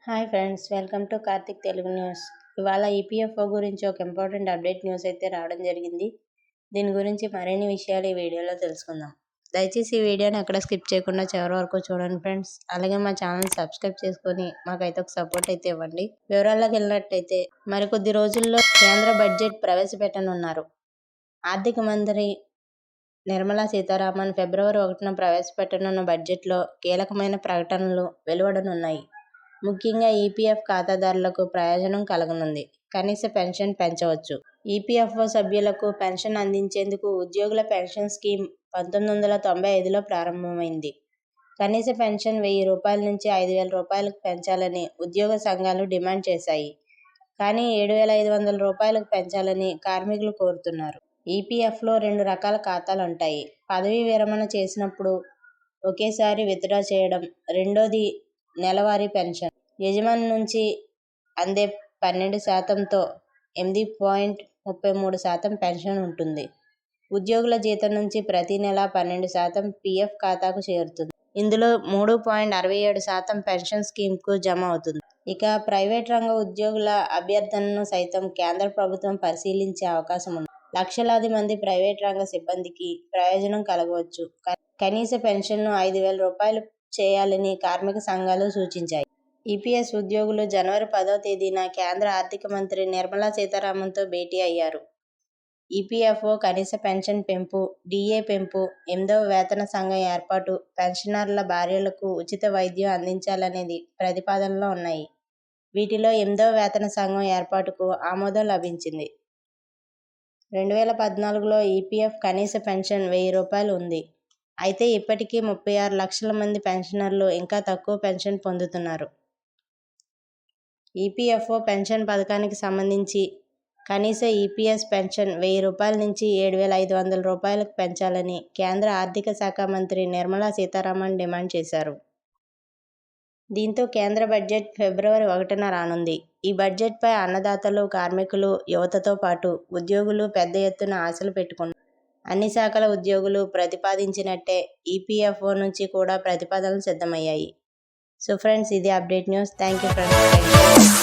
Hi friends, welcome to Karthik Telugu news. ఇవాళ EPFO గురించి ఒక ఇంపార్టెంట్ అప్డేట్ న్యూస్ అయితే రావడం జరిగింది. దీని గురించి మరిన్ని విషయాలు ఈ వీడియోలో తెలుసుకుందాం. దయచేసి ఈ వీడియోని ఎక్కడ స్కిప్ చేయకుండా చివరి వరకు చూడండి ఫ్రెండ్స్. అలాగే మా ఛానల్ సబ్స్క్రైబ్ చేసుకొని మాకైతే ఒక సపోర్ట్ అయితే ఇవ్వండి. వివరాల్లోకి వెళ్ళినట్టయితే మరికొద్ది రోజుల్లో కేంద్ర బడ్జెట్ ప్రవేశపెట్టనున్నారు. ఆర్థిక మంత్రి నిర్మలా సీతారామన్ ఫిబ్రవరి 1న ప్రవేశపెట్టనున్న బడ్జెట్లో కీలకమైన ప్రకటనలు వెలువడనున్నాయి. ముఖ్యంగా ఈపీఎఫ్ ఖాతాదారులకు ప్రయోజనం కలగనుంది. కనీస పెన్షన్ పెంచవచ్చు. ఈపీఎఫ్ఓ సభ్యులకు పెన్షన్ అందించేందుకు ఉద్యోగుల పెన్షన్ స్కీమ్ 1995లో ప్రారంభమైంది. కనీస పెన్షన్ రూ.1000 నుంచి రూ.5000 పెంచాలని ఉద్యోగ సంఘాలు డిమాండ్ చేశాయి. కానీ రూ.7500 పెంచాలని కార్మికులు కోరుతున్నారు. ఈపీఎఫ్లో 2 రకాల ఖాతాలుంటాయి. పదవీ విరమణ చేసినప్పుడు ఒకేసారి విత్డ్రా చేయడం. రెండోది నెలవారీ పెన్షన్. యజమాని నుంచి అందే 12%తో 8.33% పెన్షన్ ఉంటుంది. ఉద్యోగుల జీతం నుంచి ప్రతి నెల 12% పీఎఫ్ ఖాతాకు చేరుతుంది. ఇందులో 3.67% పెన్షన్ స్కీమ్కు జమ అవుతుంది. ఇక ప్రైవేట్ రంగ ఉద్యోగుల అభ్యర్థనను సైతం కేంద్ర ప్రభుత్వం పరిశీలించే అవకాశం ఉంది. లక్షలాది మంది ప్రైవేట్ రంగ సిబ్బందికి ప్రయోజనం కలగవచ్చు. కనీస పెన్షన్ను రూ.5000 చేయాలని కార్మిక సంఘాలు సూచించాయి. ఈపీఎస్ ఉద్యోగులు జనవరి 10వ తేదీన కేంద్ర ఆర్థిక మంత్రి నిర్మలా సీతారామన్తో భేటీ అయ్యారు. ఈపీఎఫ్ఓ కనీస పెన్షన్ పెంపు, డీఏ పెంపు, 8వ వేతన సంఘం ఏర్పాటు, పెన్షనర్ల భార్యలకు ఉచిత వైద్యం అందించాలనేది ప్రతిపాదనలో ఉన్నాయి. వీటిలో 8వ వేతన సంఘం ఏర్పాటుకు ఆమోదం లభించింది. 2014లో ఈపీఎఫ్ కనీస పెన్షన్ రూ.1000 ఉంది. అయితే ఇప్పటికీ 36 లక్షల మంది పెన్షనర్లు ఇంకా తక్కువ పెన్షన్ పొందుతున్నారు. ఈపీఎఫ్ఓ పెన్షన్ పథకానికి సంబంధించి కనీస ఈపీఎస్ పెన్షన్ రూ.1000 నుంచి రూ.7500 పెంచాలని కేంద్ర ఆర్థిక శాఖ మంత్రి నిర్మలా సీతారామన్ డిమాండ్ చేశారు. దీంతో కేంద్ర బడ్జెట్ ఫిబ్రవరి 1న రానుంది. ఈ బడ్జెట్పై అన్నదాతలు, కార్మికులు, యువతతో పాటు ఉద్యోగులు పెద్ద ఎత్తున ఆశలు పెట్టుకున్నారు. అన్ని శాఖల ఉద్యోగులు ప్రతిపాదించినట్టే ఈపీఎఫ్ఓ నుంచి కూడా ప్రతిపాదనలు సిద్ధమయ్యాయి. సో ఫ్రెండ్స్, ఇది update news. Thank you friends.